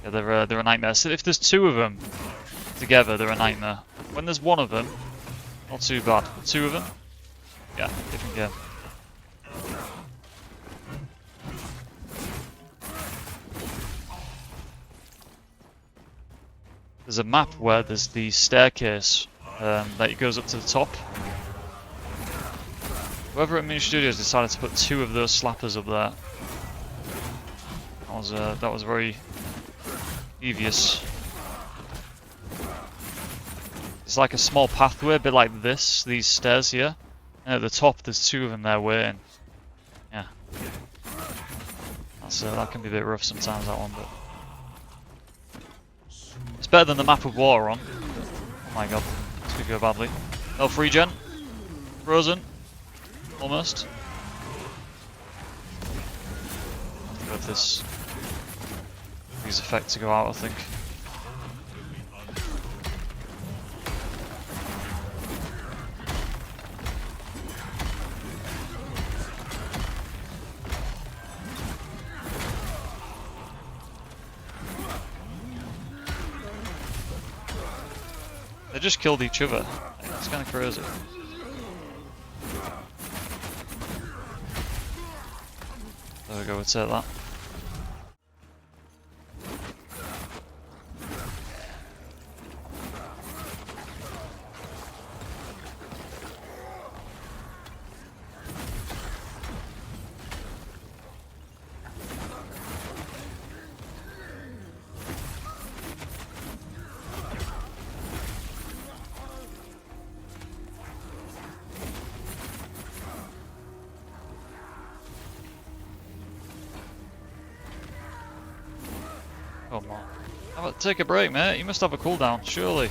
Yeah, they're a nightmare. So if there's two of them together, they're a nightmare. When there's one of them, not too bad. But two of them, yeah, different game. There's a map where there's the staircase that goes up to the top. Whoever at Mini Studios decided to put two of those slappers up there. That was very devious. It's like a small pathway, a bit like this, these stairs here. And at the top, there's two of them there waiting. Yeah. That can be a bit rough sometimes, that one, but... It's better than the map with water on. Oh my god, this could go badly. Health regen. Frozen. Almost. I have to go with these effects to go out, I think. They just killed each other. It's kind of crazy. There we go, we'll take that. Come on. How about take a break, mate? You must have a cooldown, surely.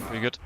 Pretty good.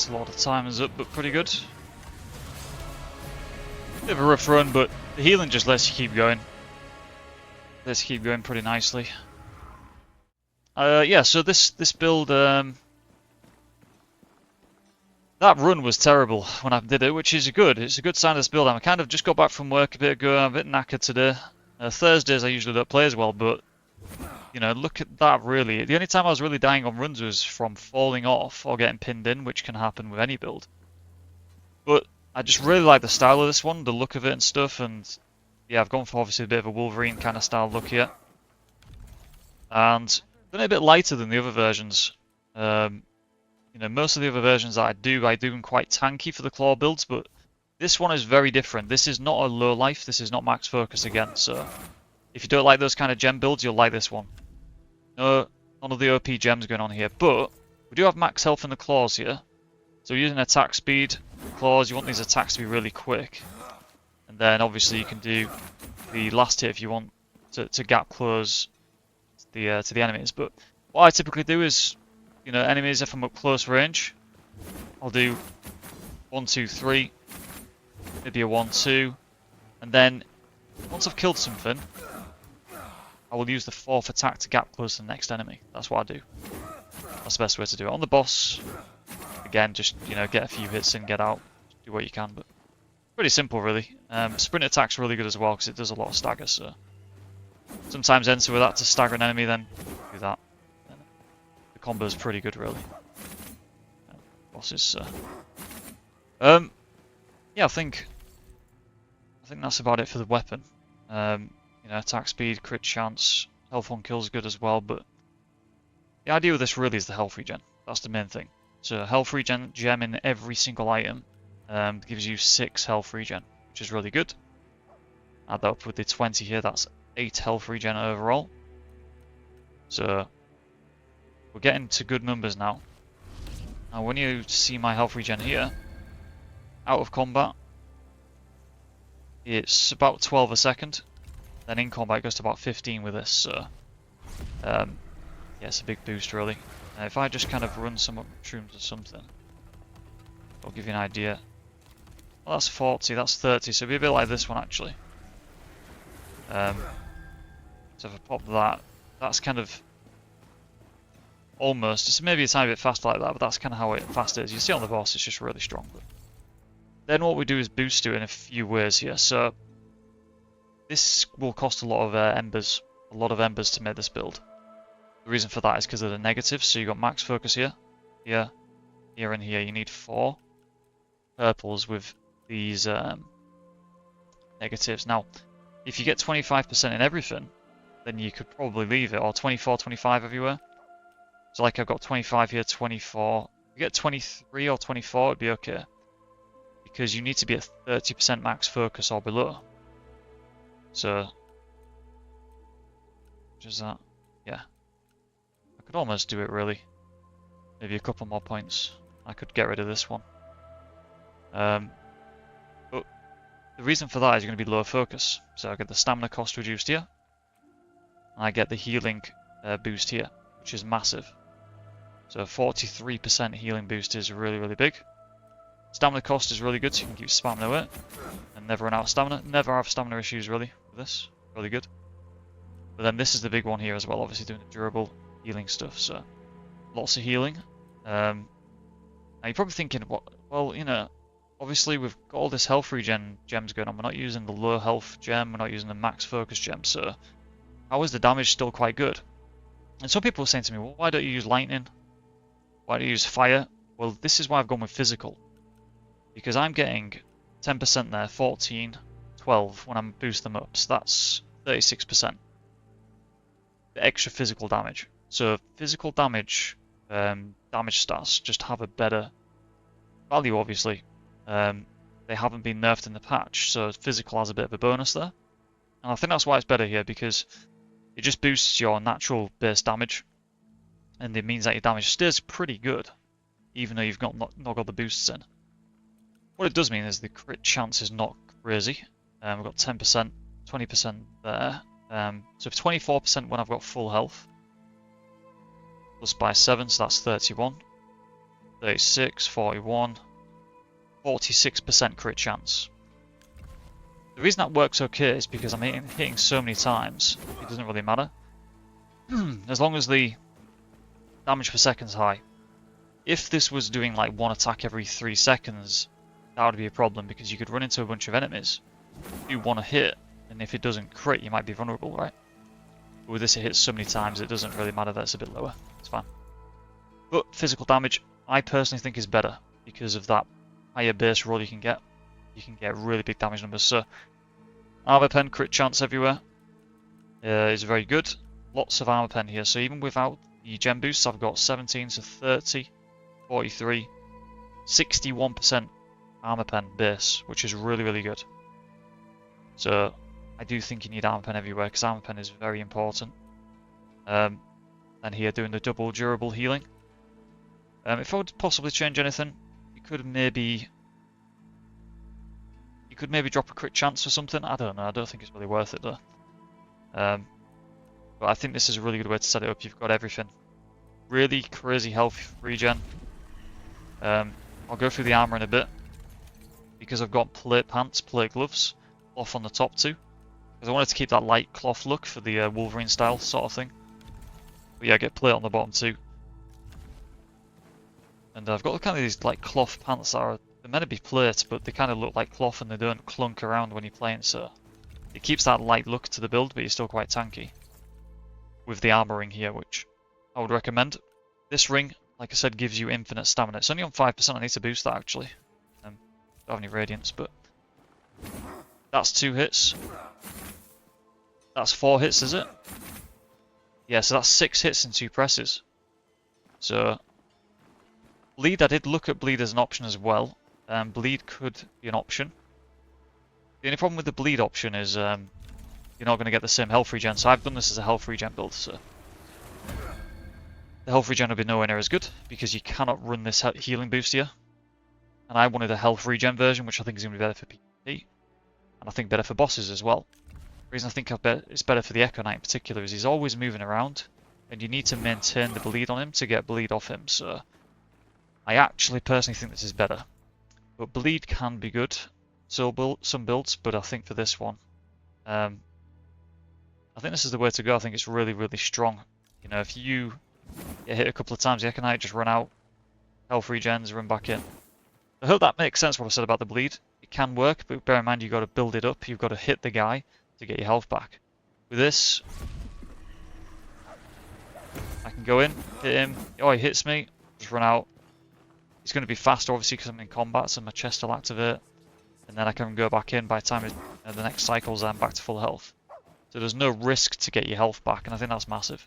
That's a lot of times up, but pretty good. Bit of a rough run, but the healing just lets you keep going. Lets you keep going pretty nicely. Yeah, so this build, that run was terrible when I did it, which is good. It's a good sign of this build. I kind of just got back from work a bit ago. I'm a bit knackered today. Thursdays I usually don't play as well, but you know, look at that really. The only time I was really dying on runs was from falling off or getting pinned in, which can happen with any build. But I just really like the style of this one, the look of it and stuff, and yeah, I've gone for obviously a bit of a Wolverine kind of style look here. And done it a bit lighter than the other versions. You know, most of the other versions that I do them quite tanky for the claw builds, but this one is very different. This is not a low life, this is not max focus again, so if you don't like those kind of gem builds, you'll like this one. No, none of the OP gems going on here, but we do have max health in the claws here. So using attack speed, claws, you want these attacks to be really quick. And then obviously you can do the last hit if you want to gap close to the enemies. But what I typically do is, you know, enemies, if I'm up close range, I'll do 1, 2, 3, maybe a 1, 2, and then once I've killed something, I will use the 4th attack to gap close to the next enemy. That's what I do. That's the best way to do it. On the boss, again, just, you know, get a few hits in, get out, do what you can, but pretty simple really. Sprint attack's really good as well because it does a lot of stagger, so sometimes enter with that to stagger an enemy, then do that. The combo is pretty good really. Bosses, yeah, I think that's about it for the weapon. You know, attack speed, crit chance, health on kills good as well, but the idea with this really is the health regen. That's the main thing. So health regen gem in every single item gives you 6 health regen, which is really good. Add that up with the 20 here, that's 8 health regen overall. So we're getting to good numbers now. Now when you see my health regen here, out of combat, it's about 12 a second. Then in combat it goes to about 15 with this, so yeah, it's a big boost really. If I just kind of run some mushrooms or something, I'll give you an idea. Well, that's 40, that's 30, so it'll be a bit like this one actually. So if I pop that, that's kind of almost, it's maybe a tiny bit faster like that, but that's kind of how fast it is. You see on the boss, it's just really strong. But then what we do is boost it in a few ways here. So this will cost a lot of embers to make this build. The reason for that is because of the negatives. So you got max focus here, here, here, and here. You need 4 purples with these negatives. Now, if you get 25% in everything, then you could probably leave it, or 24, 25 everywhere. So like I've got 25 here, 24. If you get 23 or 24, it'd be okay. Because you need to be at 30% max focus or below. So, which is that? Yeah. I could almost do it really. Maybe a couple more points. I could get rid of this one. But the reason for that is going to be low focus. So I get the stamina cost reduced here. And I get the healing boost here, which is massive. So 43% healing boost is really, really big. Stamina cost is really good, so you can keep spamming away and never run out of stamina. Never have stamina issues really with this. Really good. But then this is the big one here as well, obviously doing the durable healing stuff. So lots of healing. Now you're probably thinking, well, you know, obviously we've got all this health regen gems going on. We're not using the low health gem. We're not using the max focus gem. So how is the damage still quite good? And some people are saying to me, well, why don't you use lightning? Why do you use fire? Well, this is why I've gone with physical. Because I'm getting 10% there, 14, 12 when I boost them up. So that's 36%. The extra physical damage. So physical damage, damage stats just have a better value, obviously. They haven't been nerfed in the patch, so physical has a bit of a bonus there. And I think that's why it's better here, because it just boosts your natural base damage. And it means that your damage stays pretty good, even though you've not got the boosts in. What it does mean is the crit chance is not crazy. We've got 10%, 20% there. So 24% when I've got full health. Plus by 7, so that's 31. 36, 41, 46% crit chance. The reason that works okay is because I'm hitting so many times, it doesn't really matter. As long as the damage per second is high. If this was doing like one attack every 3 seconds, that would be a problem because you could run into a bunch of enemies, do one a hit, and if it doesn't crit, you might be vulnerable, right? But with this, it hits so many times, it doesn't really matter that it's a bit lower. It's fine. But physical damage, I personally think is better because of that higher base roll you can get. You can get really big damage numbers. So, armor pen crit chance everywhere is very good. Lots of armor pen here. So even without the gem boosts, I've got 17 to 30, 43, 61% armor pen base, which is really, really good. So I do think you need armor pen everywhere because armor pen is very important. And here doing the double durable healing. If I would possibly change anything, you could maybe drop a crit chance or something. I don't know. I don't think it's really worth it though. But I think this is a really good way to set it up. You've got everything. Really crazy health regen. I'll go through the armor in a bit because I've got plate pants, plate gloves, cloth on the top too. Because I wanted to keep that light cloth look for the Wolverine style sort of thing. But yeah, I get plate on the bottom too. And I've got kind of these like cloth pants that are they're meant to be plate, but they kind of look like cloth and they don't clunk around when you're playing. So it keeps that light look to the build, but you're still quite tanky. With the armor ring here, which I would recommend. This ring, like I said, gives you infinite stamina. It's only on 5%. I need to boost that actually. Don't have any radiance, but that's 2 hits. That's 4 hits, is it? Yeah, so that's 6 hits in 2 presses. So bleed, I did look at bleed as an option as well. Bleed could be an option. The only problem with the bleed option is you're not going to get the same health regen. So I've done this as a health regen build. So the health regen will be nowhere near as good because you cannot run this healing boost here. And I wanted a health regen version, which I think is going to be better for PvP. And I think better for bosses as well. The reason I think it's better for the Echo Knight in particular is he's always moving around. And you need to maintain the bleed on him to get bleed off him. So I actually personally think this is better. But bleed can be good. So some builds, but I think for this one, I think this is the way to go. I think it's really, really strong. You know, if you get hit a couple of times, the Echo Knight just run out, health regens, run back in. I hope that makes sense what I said about the bleed. It can work, but bear in mind you've got to build it up. You've got to hit the guy to get your health back. With this, I can go in, hit him. Oh, he hits me, just run out. He's going to be fast, obviously, because I'm in combat, so my chest will activate. And then I can go back in by the time the next cycle's I'm back to full health. So there's no risk to get your health back, and I think that's massive.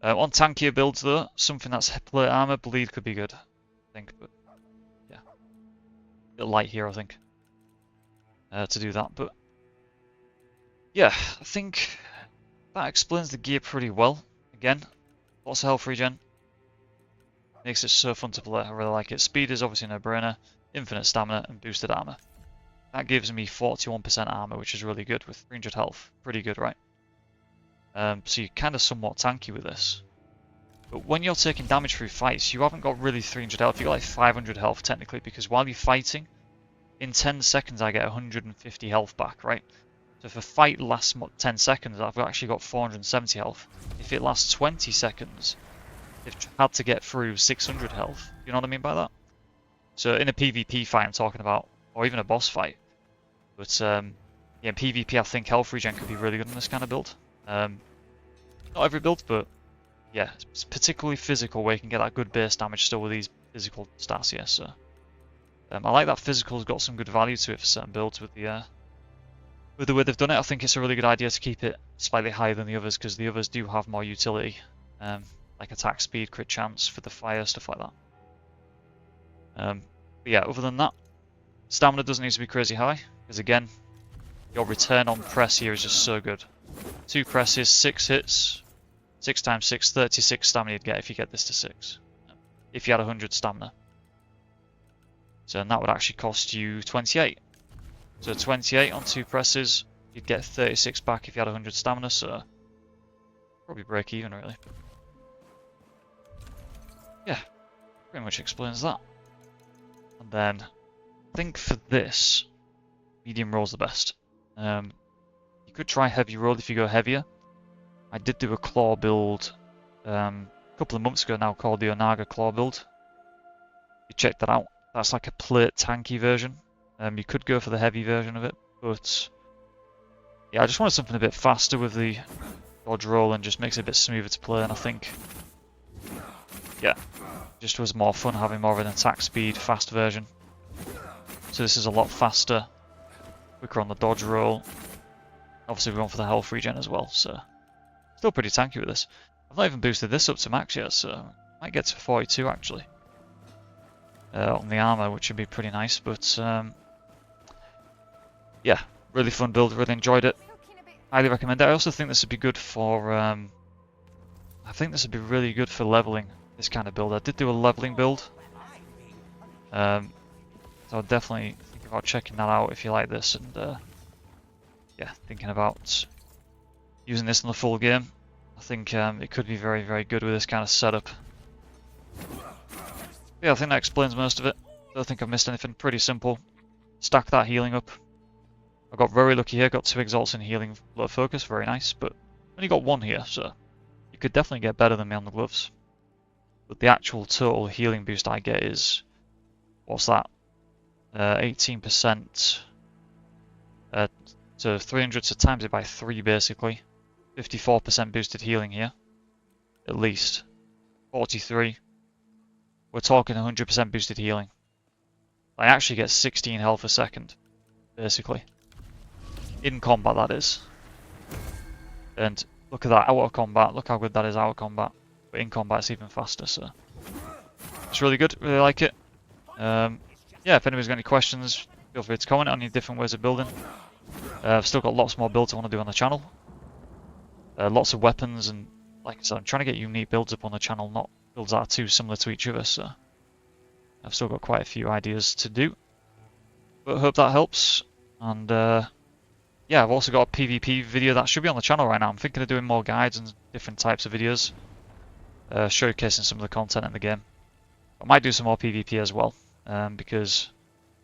On tankier builds though, something that's plate armor, bleed could be good, I think, but yeah. A bit light here, I think, to do that, but yeah, I think that explains the gear pretty well. Again, lots of health regen. Makes it so fun to play, I really like it. Speed is obviously a no-brainer, infinite stamina, and boosted armor. That gives me 41% armor, which is really good with 300 health. Pretty good, right? So you're kind of somewhat tanky with this. But when you're taking damage through fights, you haven't got really 300 health. You've got like 500 health technically, because while you're fighting, in 10 seconds I get 150 health back, right? So if a fight lasts 10 seconds, I've actually got 470 health. If it lasts 20 seconds, I've had to get through 600 health. You know what I mean by that? So in a PvP fight I'm talking about, or even a boss fight. But yeah, in PvP I think health regen could be really good in this kind of build. Not every build, but yeah, it's particularly physical where you can get that good base damage still with these physical stats here. So I like that physical's got some good value to it for certain builds with the way they've done it. I think it's a really good idea to keep it slightly higher than the others because the others do have more utility, like attack speed, crit chance for the fire, stuff like that. But yeah, other than that, stamina doesn't need to be crazy high because again, your return on press here is just so good. 2 presses, 6 hits, 6 times 6, 36 stamina you'd get if you get this to 6. If you had 100 stamina. So and that would actually cost you 28. So 28 on 2 presses, you'd get 36 back if you had 100 stamina, so probably break even really. Yeah. pretty much explains that. And then I think for this, medium roll's the best. You could try heavy roll if you go heavier. I did do a claw build a couple of months ago now called the Onaga claw build. You check that out. That's like a plate tanky version. You could go for the heavy version of it, but yeah, I just wanted something a bit faster with the dodge roll and just makes it a bit smoother to play. And I think, yeah, just was more fun having more of an attack speed, fast version. So this is a lot faster, quicker on the dodge roll. Obviously, we're going for the health regen as well, so still pretty tanky with this. I've not even boosted this up to max yet, so I might get to 42 actually on the armor, which would be pretty nice. But yeah, really fun build, really enjoyed it. Highly recommend it. I also think this would be good for I think this would be really good for leveling this kind of build. I did do a leveling build, so I'd definitely think about checking that out if you like this. And yeah, thinking about using this in the full game. I think it could be very, very good with this kind of setup. Yeah, I think that explains most of it. Don't think I've missed anything. Pretty simple. Stack that healing up. I got very lucky here, got 2 exalts in healing low focus, very nice, but only got 1 here, so you could definitely get better than me on the gloves. But the actual total healing boost I get is, what's that? 18% to 300, so times it by 3 basically. 54% boosted healing here, at least. 43. We're talking 100% boosted healing. I actually get 16 health a second, basically. In combat, that is. And look at that, out of combat. Look how good that is out of combat. But in combat, it's even faster, so it's really good. Really like it. Yeah, if anybody's got any questions, feel free to comment on your different ways of building. I've still got lots more builds I want to do on the channel. Lots of weapons, and like I said, I'm trying to get unique builds up on the channel, not builds that are too similar to each other, so I've still got quite a few ideas to do. But I hope that helps. And yeah, I've also got a PvP video that should be on the channel right now. I'm thinking of doing more guides and different types of videos, showcasing some of the content in the game. I might do some more PvP as well, because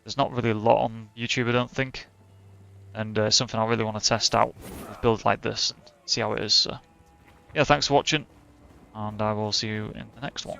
there's not really a lot on YouTube, I don't think. And it's something I really want to test out with builds like this and see how it is. So yeah, thanks for watching, and I will see you in the next one.